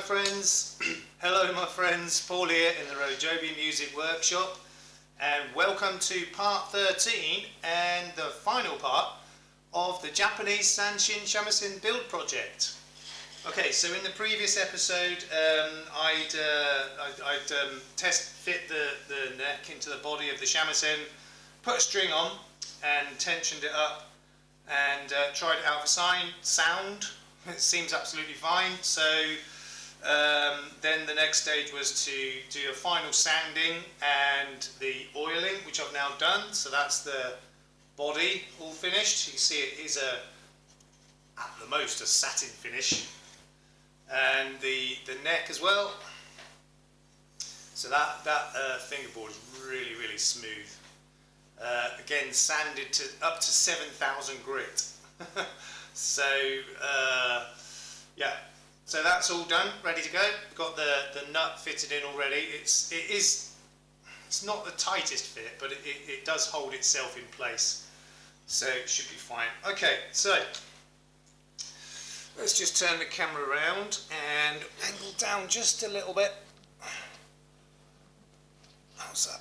my friends. Hello my friends, Paul here in the RoJoBe Music Workshop, and welcome to part 13 and the final part of the Japanese Sanshin Shamisen build project. Okay, so in the previous episode I'd test fit the neck into the body of the shamisen, put a string on and tensioned it up and tried it out for sound. It seems absolutely fine. So then the next stage was to do a final sanding and the oiling, which I've now done. So that's the body all finished. You can see it is at the most a satin finish, and the neck as well. So that fingerboard is really smooth. Again, sanded to up to 7,000 grit. So yeah, so that's all done, ready to go. Got the nut fitted in already. It's not the tightest fit, but it does hold itself in place, so it should be fine. Okay, so let's just turn the camera around and angle down just a little bit. How's that?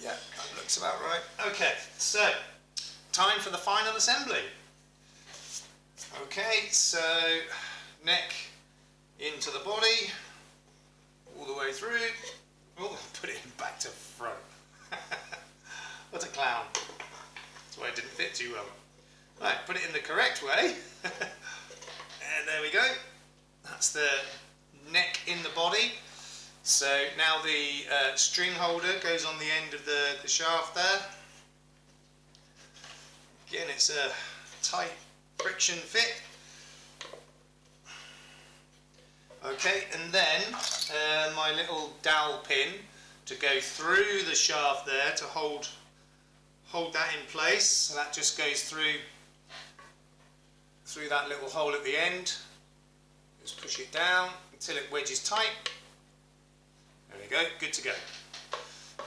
Yeah, that looks about right. Okay, so time for the final assembly. Okay, so neck into the body, all the way through. Oh, put it back to front. What a clown. That's why it didn't fit too well. Right, put it in the correct way. And there we go. That's the neck in the body. So now the string holder goes on the end of the shaft there. Again, it's a tight friction fit. Okay, and then my little dowel pin to go through the shaft there to hold that in place. So that just goes through that little hole at the end. Just push it down until it wedges tight. There we go, good to go.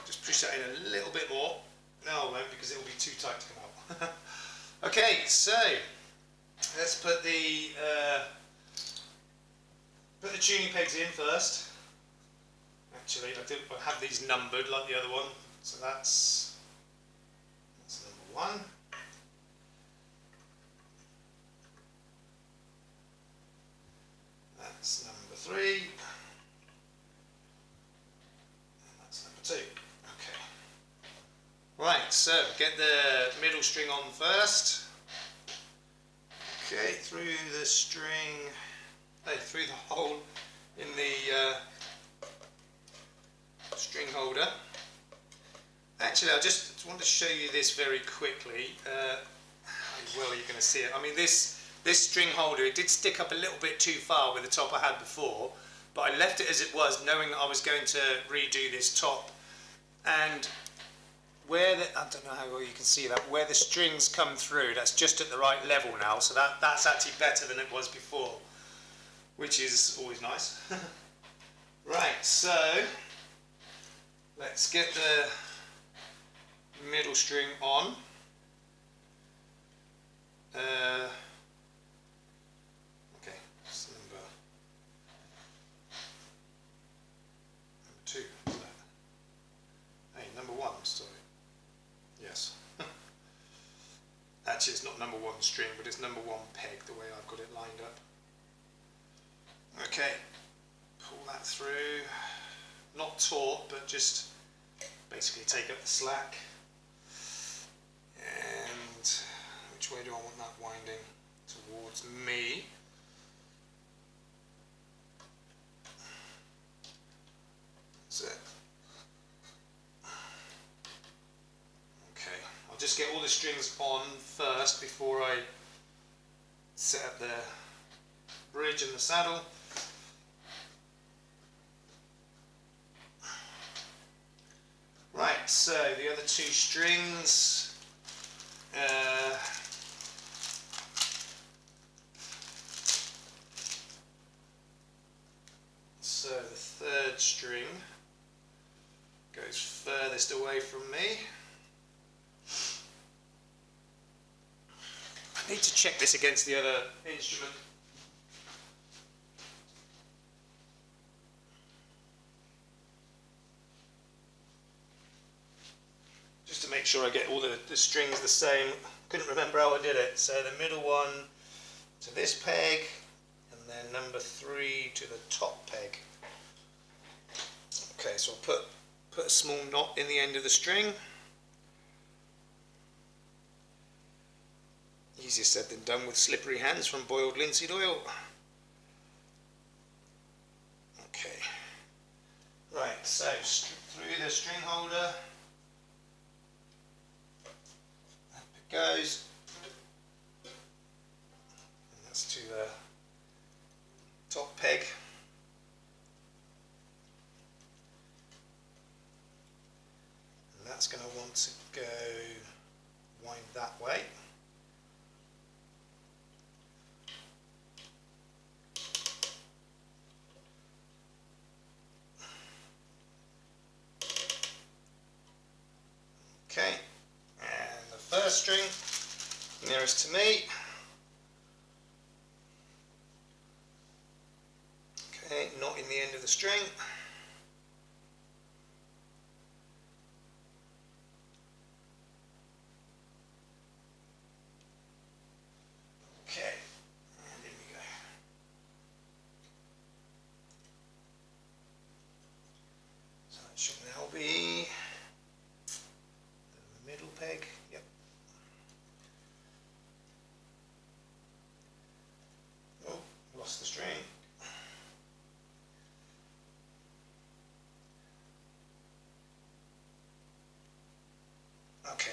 Just push that in a little bit more. No, I won't, because it will be too tight to come out. Okay, so let's put the tuning pegs in first. Actually, I have these numbered like the other one, so that's number 1. That's number 3. And that's number 2. Okay. Right, so get the middle string on first. Okay, through the string, through the hole in the string holder. Actually, I just want to show you this very quickly. How well you're going to see it. I mean, this string holder, it did stick up a little bit too far with the top I had before, but I left it as it was, knowing that I was going to redo this top. And where I don't know how well you can see that, where the strings come through, that's just at the right level now, so that's actually better than it was before, which is always nice. Right, so let's get the middle string on. Okay, that's number 2, is that? Hey, number 1, sorry. Yes. Actually, it's not number 1 string, but it's number 1 peg, the way I've got it lined up. Okay, pull that through. Not taut, but just basically take up the slack. And which way do I want that winding? Towards me. That's it. I'll just get all the strings on first before I set up the bridge and the saddle. Right, so the other 2 strings, so the 3rd string goes furthest away from me. I need to check this against the other instrument. just to make sure I get all the strings the same. Couldn't remember how I did it. So the middle one to this peg, and then number 3 to the top peg. Okay, so I'll put a small knot in the end of the string. Easier said than done with slippery hands from boiled linseed oil. Okay, right, so through the string holder, up it goes, and that's to the top peg. And that's going to want to go wind that way. Okay, and the first string nearest to me. Okay, knot in the end of the string. Okay, and in we go. So that should now be the middle peg. Yep. Oh, lost the string. Okay.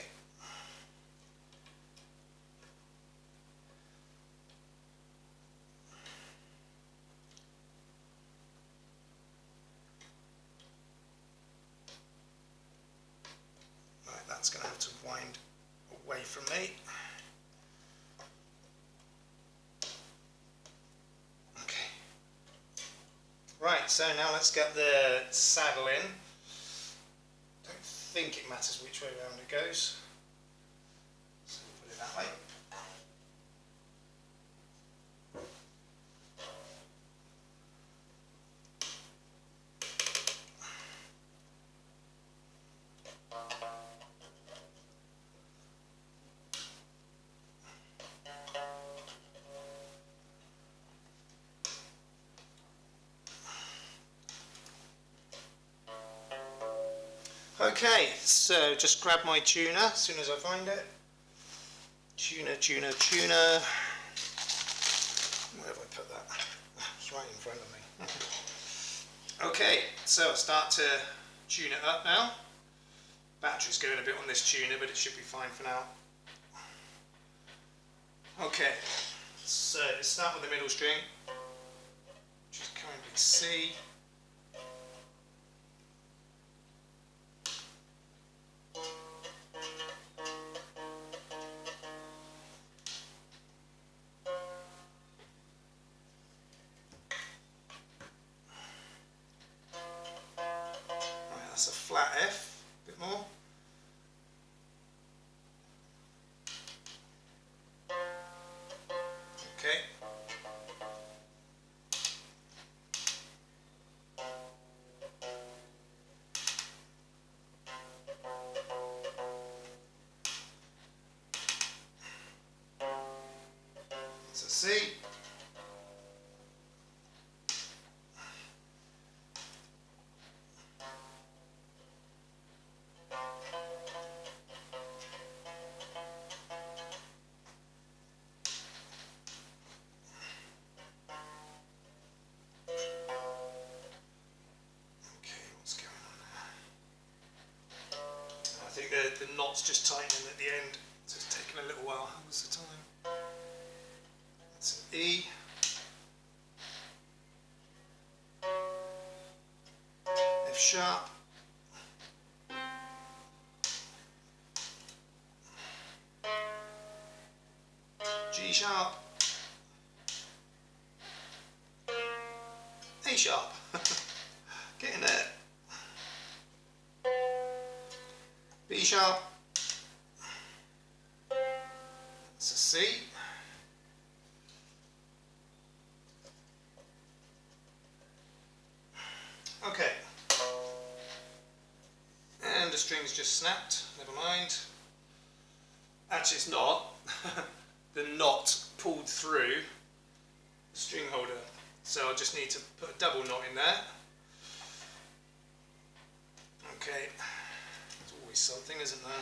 Right, that's going to have to wind away from me. Okay. Right, so now let's get the saddle in. Don't think it matters which way around it goes. So we'll put it that way. Okay, so just grab my tuner as soon as I find it. Tuner, tuner, tuner. Where have I put that? It's right in front of me. Okay, so I'll start to tune it up now. Battery's going a bit on this tuner, but it should be fine for now. Okay, so let's start with the middle string, which is currently C. That's a flat F, a bit more. Okay. It's a C. I think the knot's just tightening at the end, so it's taking a little while. How was the time? That's an E. F sharp. G sharp. A sharp. Getting there. B sharp, that's a C, okay, and a string string's just snapped, never mind. Actually it's not, the knot pulled through the string holder, so I just need to put a double knot in there. Okay, there's always something, isn't there?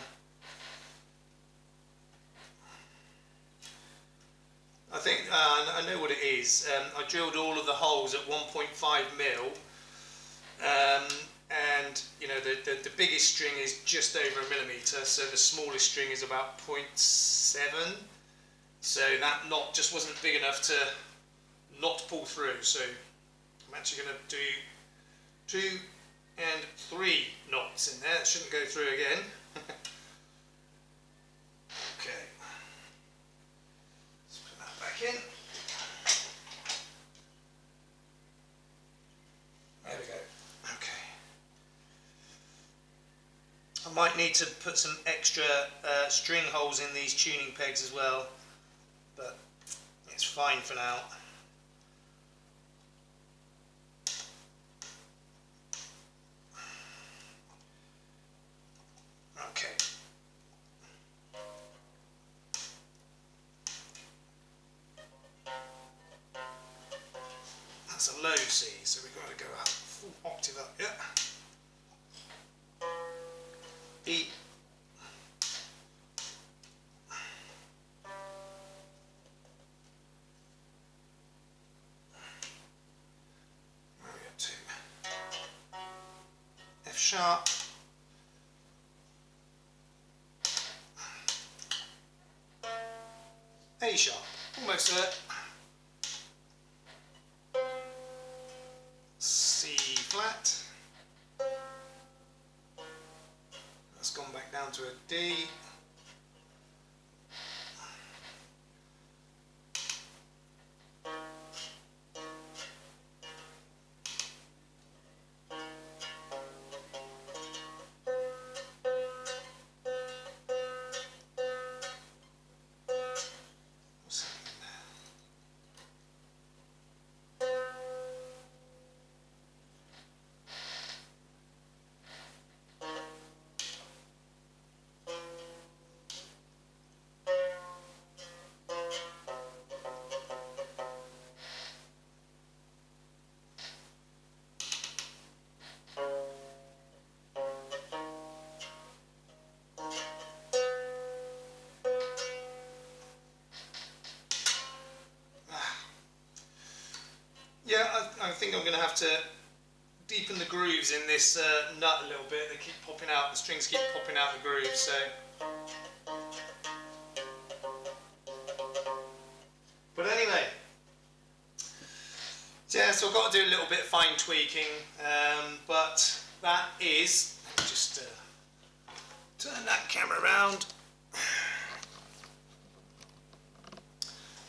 I think I know what it is. I drilled all of the holes at 1.5 mil, and you know the biggest string is just over 1 millimetre, so the smallest string is about 0.7. So that knot just wasn't big enough to not pull through. So I'm actually going to do 2 and 3 knots in there. It shouldn't go through again. Okay. In. There we go. Okay. I might need to put some extra string holes in these tuning pegs as well, but it's fine for now. Okay. That's a low C, so we've got to go up, full octave up, yeah. E. Where are we up to? F sharp. A sharp, almost there. C flat. That's gone back down to a D. Yeah, I think I'm going to have to deepen the grooves in this nut a little bit. They keep popping out, the strings keep popping out the grooves, so. But anyway, yeah, so I've got to do a little bit of fine tweaking, but that is, let me just turn that camera around.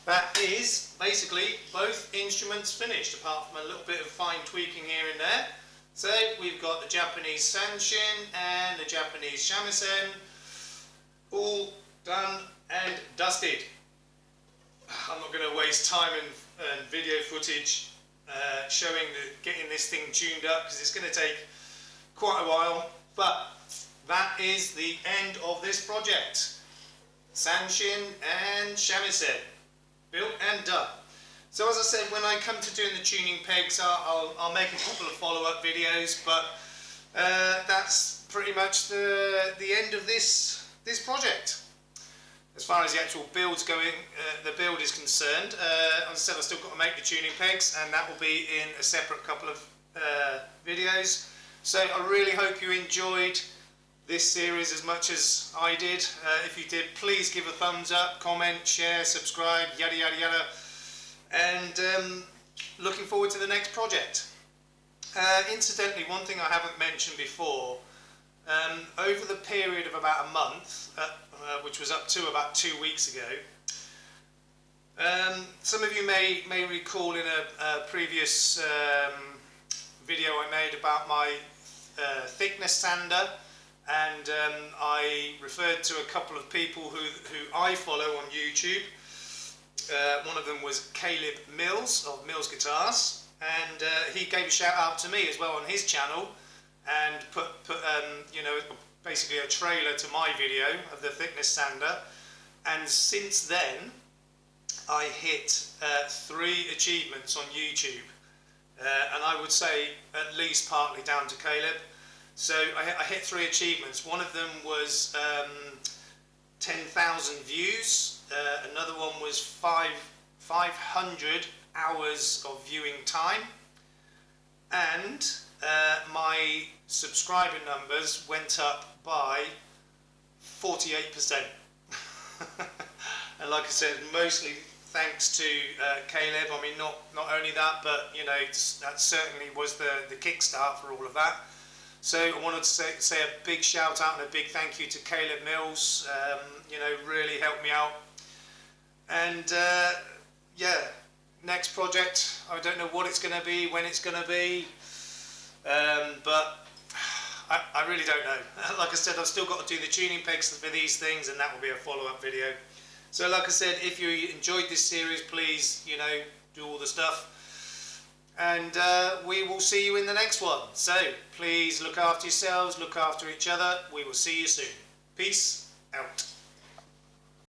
That is basically both instruments finished, apart from a little bit of fine tweaking here and there. So we've got the Japanese Sanshin and the Japanese Shamisen all done and dusted. I'm not going to waste time and video footage showing getting this thing tuned up, because it's going to take quite a while. But that is the end of this project. Sanshin and Shamisen. Built and done. So as I said, when I come to doing the tuning pegs, I'll make a couple of follow-up videos, but that's pretty much the end of this project. As far as the actual build is concerned, as I said, I've still got to make the tuning pegs, and that will be in a separate couple of videos. So I really hope you enjoyed this series as much as I did. If you did, please give a thumbs up, comment, share, subscribe, yada yada yada, and looking forward to the next project. Incidentally, one thing I haven't mentioned before, over the period of about a month, which was up to about 2 weeks ago, some of you may recall in a previous video I made about my thickness sander, and I referred to a couple of people who I follow on YouTube. One of them was Caleb Mills of Mills Guitars, and he gave a shout out to me as well on his channel, and put you know, basically a trailer to my video of the thickness sander, and since then I hit 3 achievements on YouTube, and I would say at least partly down to Caleb. So I hit 3 achievements. One of them was 10,000 views, another one was 500 hours of viewing time, and my subscriber numbers went up by 48%. And like I said, mostly thanks to Caleb. I mean, not only that, but you know, that certainly was the kickstart for all of that. So I wanted to say a big shout out and a big thank you to Caleb Mills. You know, really helped me out. And yeah, next project, I don't know what it's going to be, when it's going to be, but I really don't know. Like I said, I've still got to do the tuning pegs for these things, and that will be a follow-up video. So like I said, if you enjoyed this series, please, you know, do all the stuff. And we will see you in the next one. So please look after yourselves, look after each other. We will see you soon. Peace out.